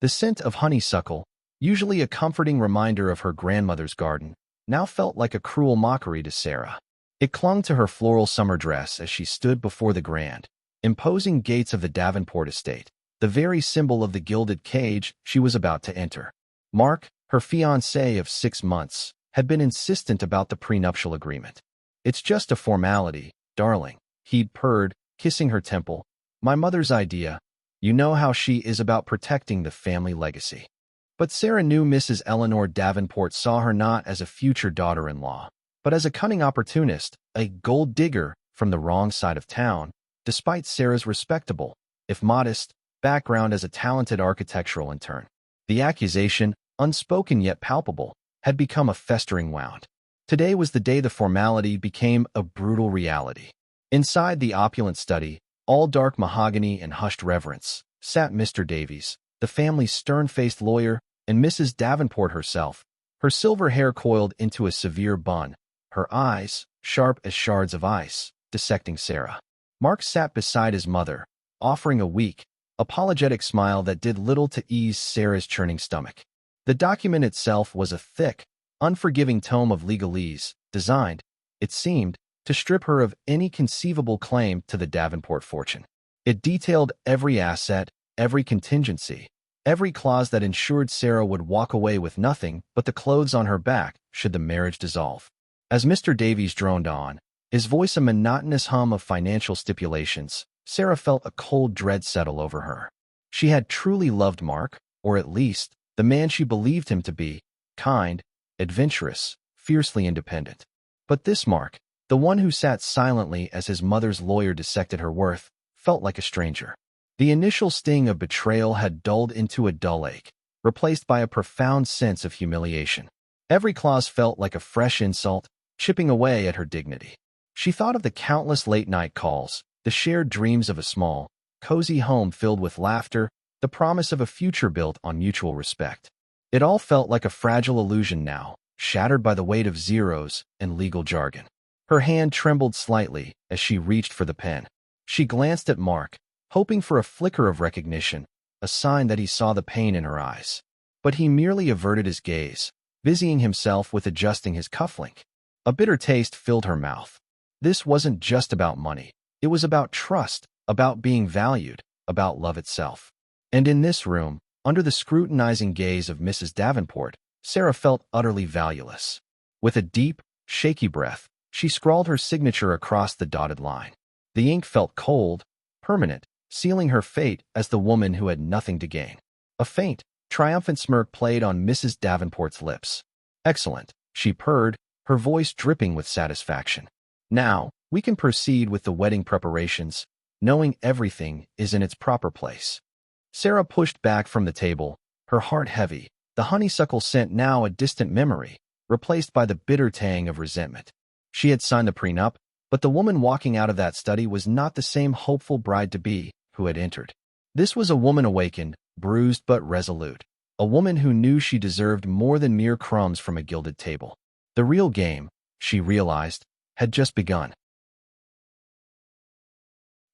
The scent of honeysuckle, usually a comforting reminder of her grandmother's garden, now felt like a cruel mockery to Sarah. It clung to her floral summer dress as she stood before the grand, imposing gates of the Davenport estate, the very symbol of the gilded cage she was about to enter. Mark, her fiancé of 6 months, had been insistent about the prenuptial agreement. "It's just a formality, darling," he'd purred, kissing her temple. "My mother's idea. You know how she is about protecting the family legacy." But Sarah knew Mrs. Eleanor Davenport saw her not as a future daughter-in-law, but as a cunning opportunist, a gold digger from the wrong side of town, despite Sarah's respectable, if modest, background as a talented architectural intern. The accusation, unspoken yet palpable, had become a festering wound. Today was the day the formality became a brutal reality. Inside the opulent study, all dark mahogany and hushed reverence, sat Mr. Davies, the family's stern-faced lawyer, and Mrs. Davenport herself, her silver hair coiled into a severe bun, her eyes, sharp as shards of ice, dissecting Sarah. Mark sat beside his mother, offering a weak, apologetic smile that did little to ease Sarah's churning stomach. The document itself was a thick, unforgiving tome of legalese, designed, it seemed, to strip her of any conceivable claim to the Davenport fortune. It detailed every asset, every contingency, every clause that ensured Sarah would walk away with nothing but the clothes on her back should the marriage dissolve. As Mr. Davies droned on, his voice a monotonous hum of financial stipulations, Sarah felt a cold dread settle over her. She had truly loved Mark, or at least, the man she believed him to be, kind, adventurous, fiercely independent. But this Mark, the one who sat silently as his mother's lawyer dissected her worth, felt like a stranger. The initial sting of betrayal had dulled into a dull ache, replaced by a profound sense of humiliation. Every clause felt like a fresh insult, chipping away at her dignity. She thought of the countless late-night calls, the shared dreams of a small, cozy home filled with laughter, the promise of a future built on mutual respect. It all felt like a fragile illusion now, shattered by the weight of zeros and legal jargon. Her hand trembled slightly as she reached for the pen. She glanced at Mark, hoping for a flicker of recognition, a sign that he saw the pain in her eyes. But he merely averted his gaze, busying himself with adjusting his cufflink. A bitter taste filled her mouth. This wasn't just about money. It was about trust, about being valued, about love itself. And in this room, under the scrutinizing gaze of Mrs. Davenport, Sarah felt utterly valueless. With a deep, shaky breath, she scrawled her signature across the dotted line. The ink felt cold, permanent, sealing her fate as the woman who had nothing to gain. A faint, triumphant smirk played on Mrs. Davenport's lips. "Excellent," she purred, her voice dripping with satisfaction. "Now, we can proceed with the wedding preparations, knowing everything is in its proper place." Sarah pushed back from the table, her heart heavy, the honeysuckle scent now a distant memory, replaced by the bitter tang of resentment. She had signed the prenup, but the woman walking out of that study was not the same hopeful bride-to-be who had entered. This was a woman awakened, bruised but resolute, a woman who knew she deserved more than mere crumbs from a gilded table. The real game, she realized, had just begun.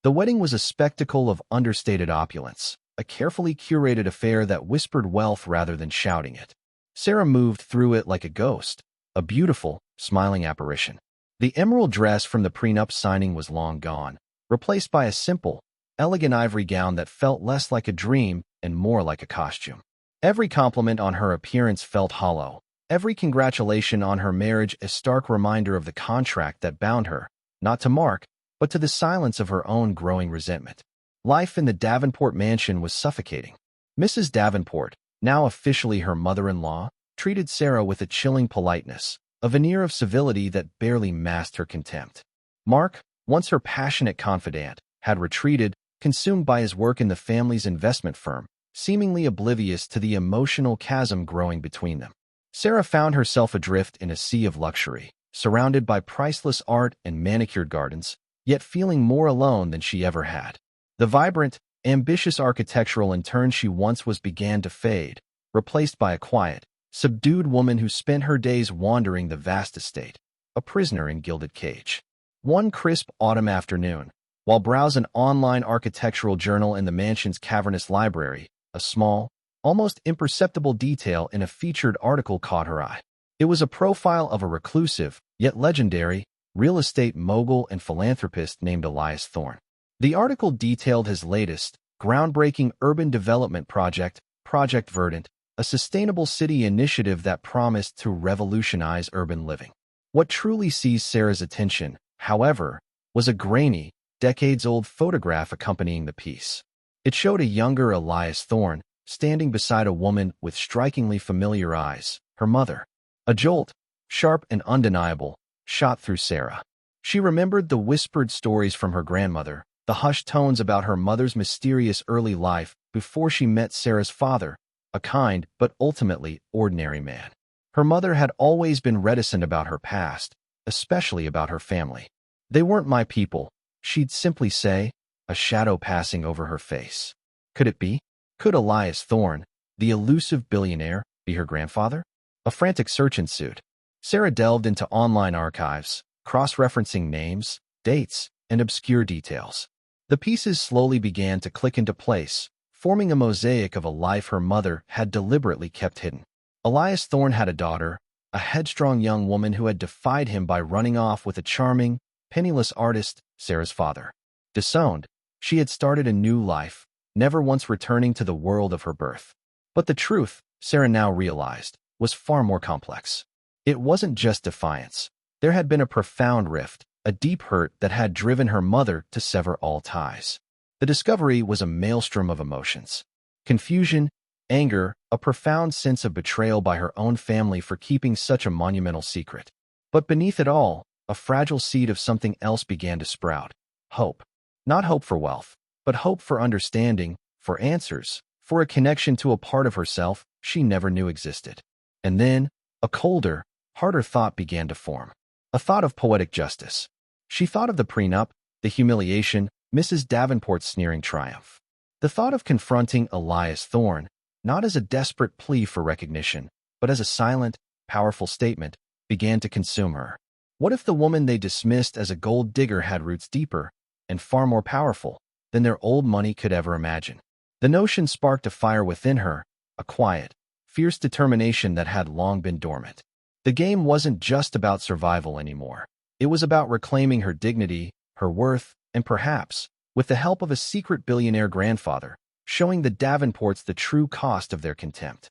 The wedding was a spectacle of understated opulence, a carefully curated affair that whispered wealth rather than shouting it. Sarah moved through it like a ghost, a beautiful, smiling apparition. The emerald dress from the prenup signing was long gone, replaced by a simple, elegant ivory gown that felt less like a dream and more like a costume. Every compliment on her appearance felt hollow, every congratulation on her marriage a stark reminder of the contract that bound her, not to Mark, but to the silence of her own growing resentment. Life in the Davenport mansion was suffocating. Mrs. Davenport, now officially her mother-in-law, treated Sarah with a chilling politeness, a veneer of civility that barely masked her contempt. Mark, once her passionate confidant, had retreated, consumed by his work in the family's investment firm, seemingly oblivious to the emotional chasm growing between them. Sarah found herself adrift in a sea of luxury, surrounded by priceless art and manicured gardens, yet feeling more alone than she ever had. The vibrant, ambitious architectural intern she once was began to fade, replaced by a quiet, subdued woman who spent her days wandering the vast estate, a prisoner in gilded cage. One crisp autumn afternoon, while browsing an online architectural journal in the mansion's cavernous library, a small, almost imperceptible detail in a featured article caught her eye. It was a profile of a reclusive, yet legendary, real estate mogul and philanthropist named Elias Thorne. The article detailed his latest, groundbreaking urban development project, Project Verdant, a sustainable city initiative that promised to revolutionize urban living. What truly seized Sarah's attention, however, was a grainy, decades-old photograph accompanying the piece. It showed a younger Elias Thorne standing beside a woman with strikingly familiar eyes, her mother. A jolt, sharp and undeniable, shot through Sarah. She remembered the whispered stories from her grandmother, the hushed tones about her mother's mysterious early life before she met Sarah's father, a kind but ultimately ordinary man. Her mother had always been reticent about her past, especially about her family. "They weren't my people," she'd simply say, a shadow passing over her face. Could it be? Could Elias Thorne, the elusive billionaire, be her grandfather? A frantic search ensued. Sarah delved into online archives, cross-referencing names, dates, and obscure details. The pieces slowly began to click into place, forming a mosaic of a life her mother had deliberately kept hidden. Elias Thorne had a daughter, a headstrong young woman who had defied him by running off with a charming, penniless artist, Sarah's father. Disowned, she had started a new life, never once returning to the world of her birth. But the truth, Sarah now realized, was far more complex. It wasn't just defiance. There had been a profound rift, a deep hurt that had driven her mother to sever all ties. The discovery was a maelstrom of emotions. Confusion, anger, a profound sense of betrayal by her own family for keeping such a monumental secret. But beneath it all, a fragile seed of something else began to sprout. Hope. Not hope for wealth, but hope for understanding, for answers, for a connection to a part of herself she never knew existed. And then, a colder, harder thought began to form. A thought of poetic justice. She thought of the prenup, the humiliation, Mrs. Davenport's sneering triumph. The thought of confronting Elias Thorne, not as a desperate plea for recognition, but as a silent, powerful statement, began to consume her. What if the woman they dismissed as a gold digger had roots deeper and far more powerful than their old money could ever imagine? The notion sparked a fire within her, a quiet, fierce determination that had long been dormant. The game wasn't just about survival anymore. It was about reclaiming her dignity, her worth, and perhaps, with the help of a secret billionaire grandfather, showing the Davenports the true cost of their contempt.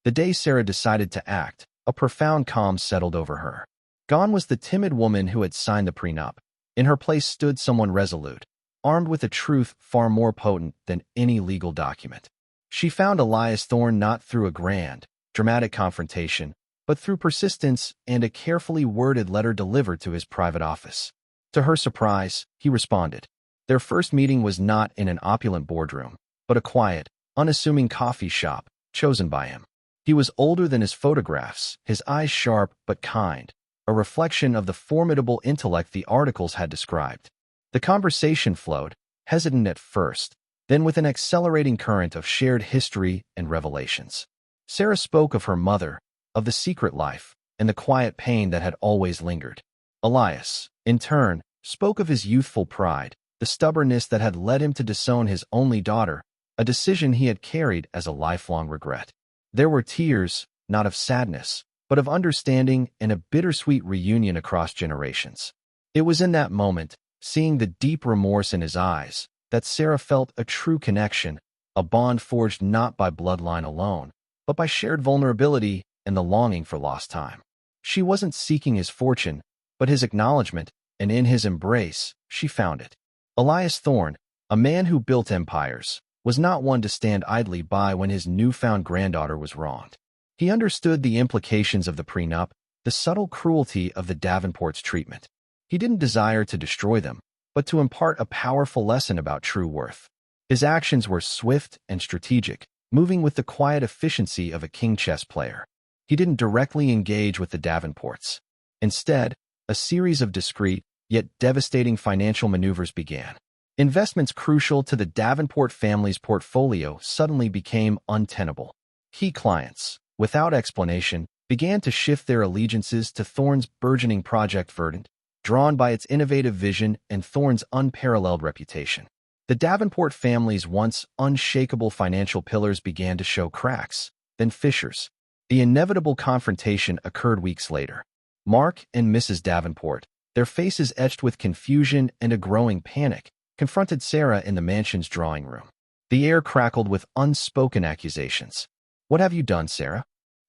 The day Sarah decided to act, a profound calm settled over her. Gone was the timid woman who had signed the prenup. In her place stood someone resolute, armed with a truth far more potent than any legal document. She found Elias Thorne not through a grand, dramatic confrontation, but through persistence and a carefully worded letter delivered to his private office. To her surprise, he responded. Their first meeting was not in an opulent boardroom, but a quiet, unassuming coffee shop, chosen by him. He was older than his photographs, his eyes sharp but kind, a reflection of the formidable intellect the articles had described. The conversation flowed, hesitant at first, then with an accelerating current of shared history and revelations. Sarah spoke of her mother, of the secret life, and the quiet pain that had always lingered. Elias, in turn, spoke of his youthful pride, the stubbornness that had led him to disown his only daughter, a decision he had carried as a lifelong regret. There were tears, not of sadness, but of understanding and a bittersweet reunion across generations. It was in that moment, seeing the deep remorse in his eyes, that Sarah felt a true connection, a bond forged not by bloodline alone, but by shared vulnerability and the longing for lost time. She wasn't seeking his fortune, but his acknowledgement, and in his embrace, she found it. Elias Thorne, a man who built empires, was not one to stand idly by when his newfound granddaughter was wronged. He understood the implications of the prenup, the subtle cruelty of the Davenports' treatment. He didn't desire to destroy them, but to impart a powerful lesson about true worth. His actions were swift and strategic, moving with the quiet efficiency of a king chess player. He didn't directly engage with the Davenports. Instead, a series of discreet, yet devastating financial maneuvers began. Investments crucial to the Davenport family's portfolio suddenly became untenable. Key clients, without explanation, began to shift their allegiances to Thorne's burgeoning Project Verdant, drawn by its innovative vision and Thorne's unparalleled reputation. The Davenport family's once unshakable financial pillars began to show cracks, then fissures. The inevitable confrontation occurred weeks later. Mark and Mrs. Davenport, their faces etched with confusion and a growing panic, confronted Sarah in the mansion's drawing room. The air crackled with unspoken accusations. "What have you done, Sarah?"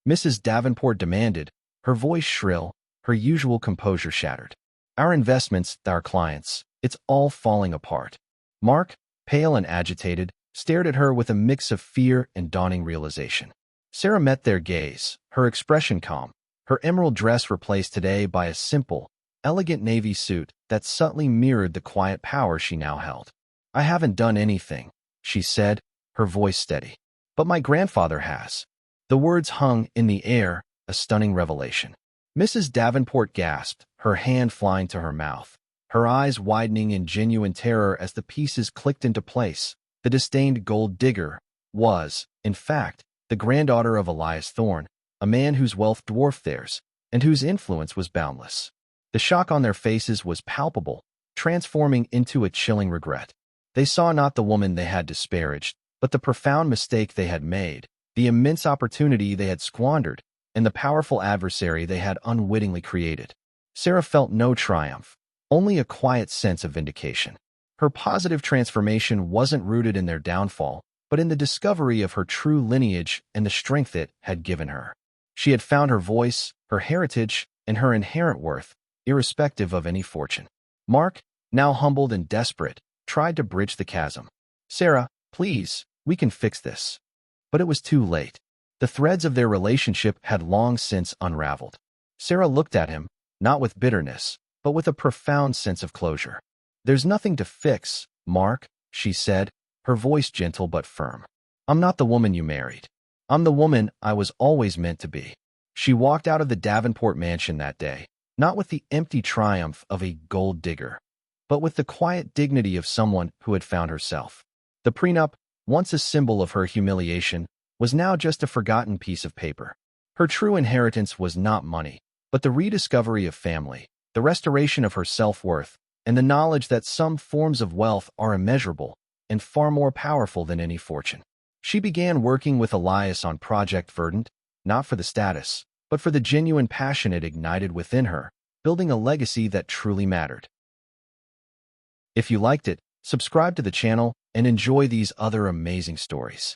Mrs. Davenport demanded, her voice shrill, her usual composure shattered. "Our investments, our clients, it's all falling apart." Mark, pale and agitated, stared at her with a mix of fear and dawning realization. Sarah met their gaze, her expression calm, her emerald dress replaced today by a simple, elegant navy suit that subtly mirrored the quiet power she now held. "I haven't done anything," she said, her voice steady. "But my grandfather has." The words hung in the air, a stunning revelation. Mrs. Davenport gasped, her hand flying to her mouth, her eyes widening in genuine terror as the pieces clicked into place. The disdained gold digger was, in fact, the granddaughter of Elias Thorne, a man whose wealth dwarfed theirs, and whose influence was boundless. The shock on their faces was palpable, transforming into a chilling regret. They saw not the woman they had disparaged, but the profound mistake they had made, the immense opportunity they had squandered, and the powerful adversary they had unwittingly created. Sarah felt no triumph, only a quiet sense of vindication. Her positive transformation wasn't rooted in their downfall, but in the discovery of her true lineage and the strength it had given her. She had found her voice, her heritage, and her inherent worth, irrespective of any fortune. Mark, now humbled and desperate, tried to bridge the chasm. "Sarah, please, we can fix this." But it was too late. The threads of their relationship had long since unraveled. Sarah looked at him, not with bitterness, but with a profound sense of closure. "There's nothing to fix, Mark," she said, her voice gentle but firm. "I'm not the woman you married. I'm the woman I was always meant to be." She walked out of the Davenport mansion that day, not with the empty triumph of a gold digger, but with the quiet dignity of someone who had found herself. The prenup, once a symbol of her humiliation, was now just a forgotten piece of paper. Her true inheritance was not money, but the rediscovery of family, the restoration of her self-worth, and the knowledge that some forms of wealth are immeasurable and far more powerful than any fortune. She began working with Elias on Project Verdant, not for the status, but for the genuine passion it ignited within her, building a legacy that truly mattered. If you liked it, subscribe to the channel and enjoy these other amazing stories.